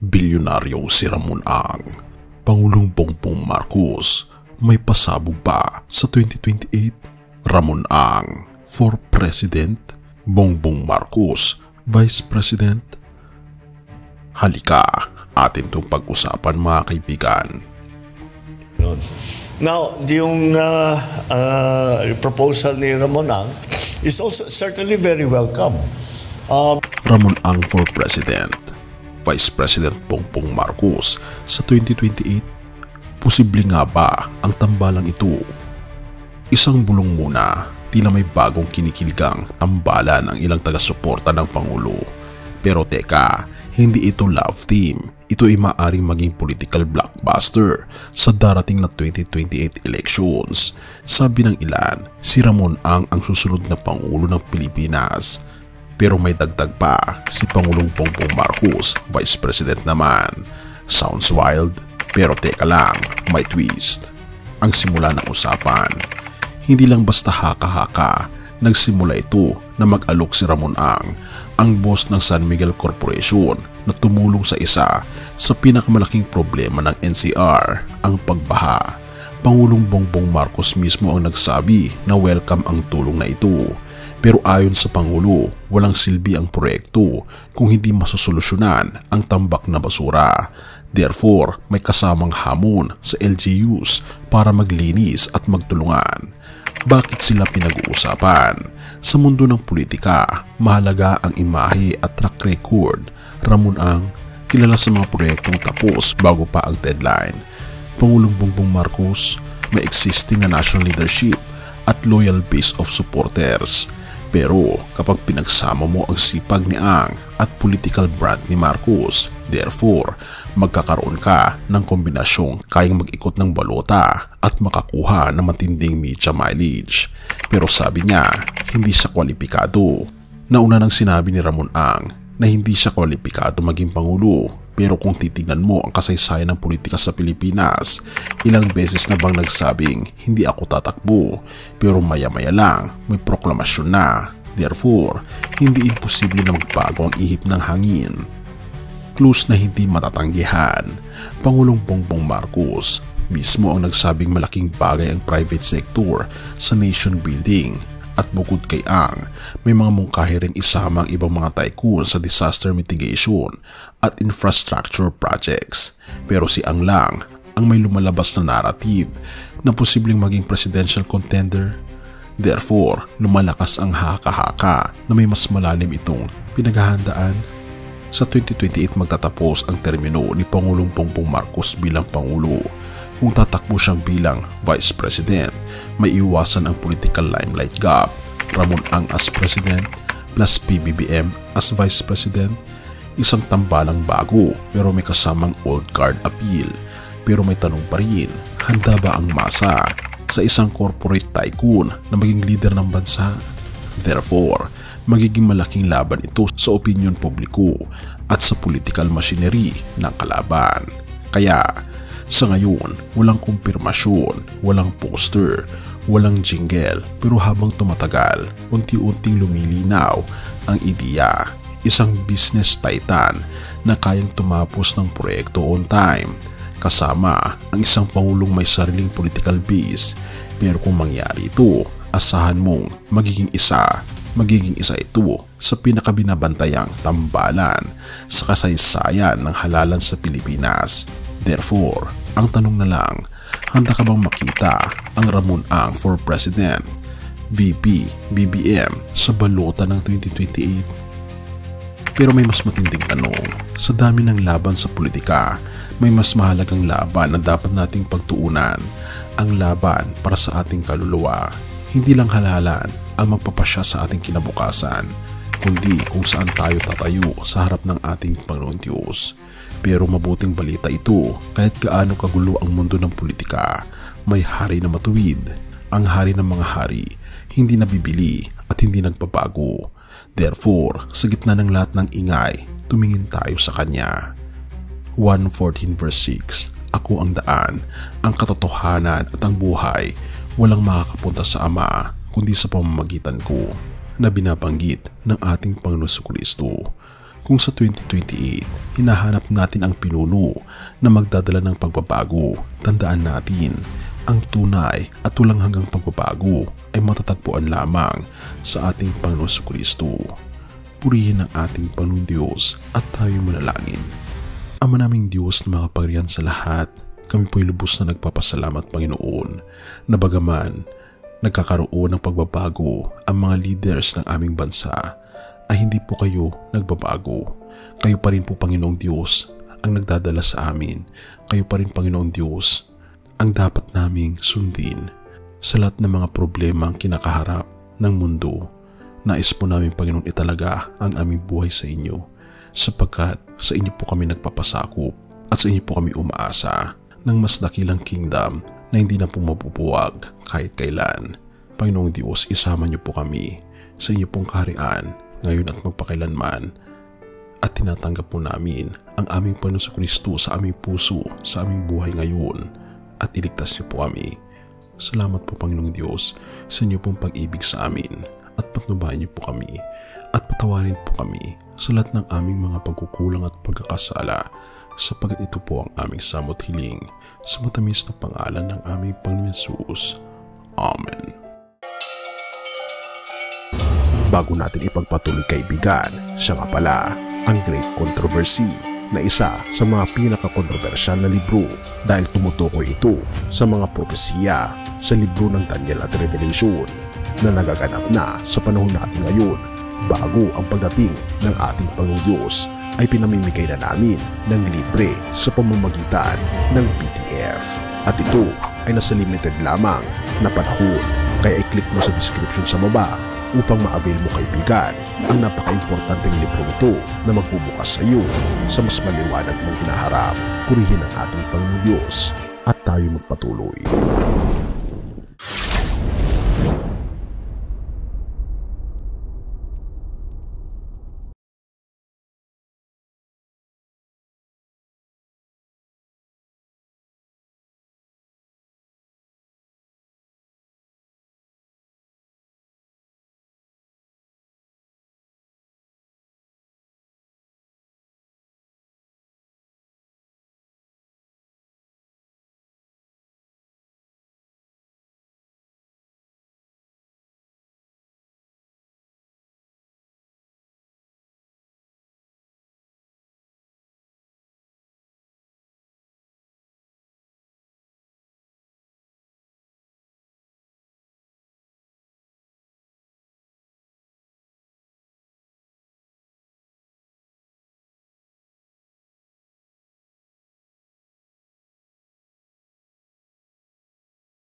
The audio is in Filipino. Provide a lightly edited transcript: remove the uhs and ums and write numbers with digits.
Bilyonaryo si Ramon Ang. Pangulong Bongbong Marcos may pasabog ba sa 2028? Ramon Ang for President, Bongbong Marcos Vice President. Halika, atin itong pag-usapan mga kaibigan. Now, yung proposal ni Ramon Ang is also certainly very welcome. Ramon Ang for President, Vice President Bongbong Marcos sa 2028. Posible nga ba ang tambalang ito? Isang bulong muna, tila may bagong kinikiligang tambalan ang ilang taga-suporta ng Pangulo. Pero teka, hindi ito love team. Ito ay maaaring maging political blockbuster sa darating na 2028 elections. Sabi ng ilan, si Ramon Ang susunod na Pangulo ng Pilipinas. Pero may dagdag pa, si Pangulong Bongbong Marcos, Vice President naman. Sounds wild, pero teka lang, may twist. Ang simula ng usapan, hindi lang basta haka-haka, nagsimula ito na mag-alok si Ramon ang boss ng San Miguel Corporation na tumulong sa isa sa pinakamalaking problema ng NCR, ang pagbaha. Pangulong Bongbong Marcos mismo ang nagsabi na welcome ang tulong na ito. Pero ayon sa Pangulo, walang silbi ang proyekto kung hindi masusolusyonan ang tambak na basura. Therefore, may kasamang hamon sa LGUs para maglinis at magtulungan. Bakit sila pinag-uusapan? Sa mundo ng politika, mahalaga ang imahe at track record. Ramon Ang, kilala sa mga proyektong tapos bago pa ang deadline. Pangulong Bongbong Marcos, may existing na national leadership at loyal base of supporters. Pero kapag pinagsama mo ang sipag ni Ang at political brand ni Marcos, therefore, magkakaroon ka ng kombinasyong kayang mag-ikot ng balota at makakuha ng matinding media mileage. Pero sabi niya, hindi siya kwalipikado. Nauna nang sinabi ni Ramon Ang na hindi siya kwalipikado maging Pangulo. Pero kung titignan mo ang kasaysayan ng politika sa Pilipinas, ilang beses na bang nagsabing hindi ako tatakbo, pero maya-maya lang may proklamasyon na. Therefore, hindi imposible na magbago ang ihip ng hangin. Clues na hindi matatanggihan. Pangulong Bongbong Marcos mismo ang nagsabing malaking bagay ang private sector sa nation building. At bukod kay Ang, may mga mungkahi ring isama ang ibang mga tycoon sa disaster mitigation at infrastructure projects. Pero si Ang lang ang may lumalabas na narrative na posibleng maging presidential contender. Therefore, lumalakas ang haka-haka na may mas malalim itong pinaghahandaan. Sa 2028 magtatapos ang termino ni Pangulong Bongbong Marcos bilang Pangulo. Kung tatakbo siyang bilang Vice President, may iwasan ang political limelight gap. Ramon Ang as President plus PBBM as Vice President. Isang tambalang bago pero may kasamang old guard appeal. Pero may tanong pa rin, handa ba ang masa sa isang corporate tycoon na maging leader ng bansa? Therefore, magiging malaking laban ito sa opinion publiko at sa political machinery ng kalaban. Kaya, sa ngayon, walang kumpirmasyon, walang poster, walang jingle, pero habang tumatagal, unti-unting lumilinaw ang ideya. Isang business titan na kayang tumapos ng proyekto on time, kasama ang isang pangulong may sariling political base. Pero kung mangyari ito, asahan mong magiging isa ito sa pinakabinabantayang tambalan sa kasaysayan ng halalan sa Pilipinas. Therefore, ang tanong na lang, handa ka bang makita ang Ramon Ang for President, VP, BBM sa balota ng 2028? Pero may mas matinding tanong, sa dami ng laban sa politika, may mas mahalagang laban na dapat nating pagtuunan, ang laban para sa ating kaluluwa. Hindi lang halalan ang magpapasya sa ating kinabukasan, kundi kung saan tayo tatayo sa harap ng ating Panginoon Diyos. Pero mabuting balita ito, kahit gaano kagulo ang mundo ng politika, may hari na matuwid. Ang hari ng mga hari, hindi nabibili at hindi nagbabago. Therefore, sa gitna ng lahat ng ingay, tumingin tayo sa Kanya. 1:14 verse 6, Ako ang daan, ang katotohanan at ang buhay, walang makakapunta sa Ama, kundi sa pamamagitan ko, na binabanggit ng ating Panginoon Jesucristo. Kung sa 2028, hinahanap natin ang pinuno na magdadala ng pagbabago, tandaan natin, ang tunay at walang hanggang pagbabago ay matatagpuan lamang sa ating Panginoon Jesucristo. Purihin ang ating Panginoon Diyos at tayo manalangin. Ama naming Diyos na makapangyarihan sa lahat, kami po'y lubos na nagpapasalamat Panginoon na bagaman nagkakaroon ng pagbabago ang mga leaders ng aming bansa ay hindi po kayo nagbabago. Kayo pa rin po Panginoong Diyos ang nagdadala sa amin. Kayo pa rin Panginoong Diyos ang dapat naming sundin sa lahat ng mga problema ang kinakaharap ng mundo. Nais po namin Panginoon italaga ang aming buhay sa inyo sapagkat sa inyo po kami nagpapasakop at sa inyo po kami umaasa ng mas dakilang kingdom na hindi na po mapupuwag kahit kailan. Panginoong Diyos, isama niyo po kami sa inyo pong kaharian ngayon at magpakailanman at tinatanggap po namin ang aming Panginoon Jesucristo sa aming puso, sa aming buhay ngayon at iligtas niyo po kami. Salamat po Panginoong Diyos sa inyo pong pag-ibig sa amin at patnubayan niyo po kami at patawarin po kami sa lahat ng aming mga pagkukulang at pagkakasala sapagkat ito po ang aming samot hiling sa matamis na pangalan ng aming Panginoon Jesus. Amen. Bago natin ipagpatuloy kaibigan, siya nga pala ang Great Controversy na isa sa mga pinaka-kontrobersyal na libro dahil tumutukoy ito sa mga propesiya sa libro ng Daniel at Revelation na nagaganap na sa panahon natin ngayon bago ang pagdating ng ating Panginoong Diyos ay pinamimigay na namin ng libre sa pamamagitan ng PDF at ito ay nasa limited lamang na panahon kaya i-click mo sa description sa baba upang ma-avail mo kaibigan ang napaka-importanteng libro nito na magbubukas sa iyo sa mas maliwanag mong hinaharap. Purihin ang ating Panginoong Diyos at tayo magpatuloy.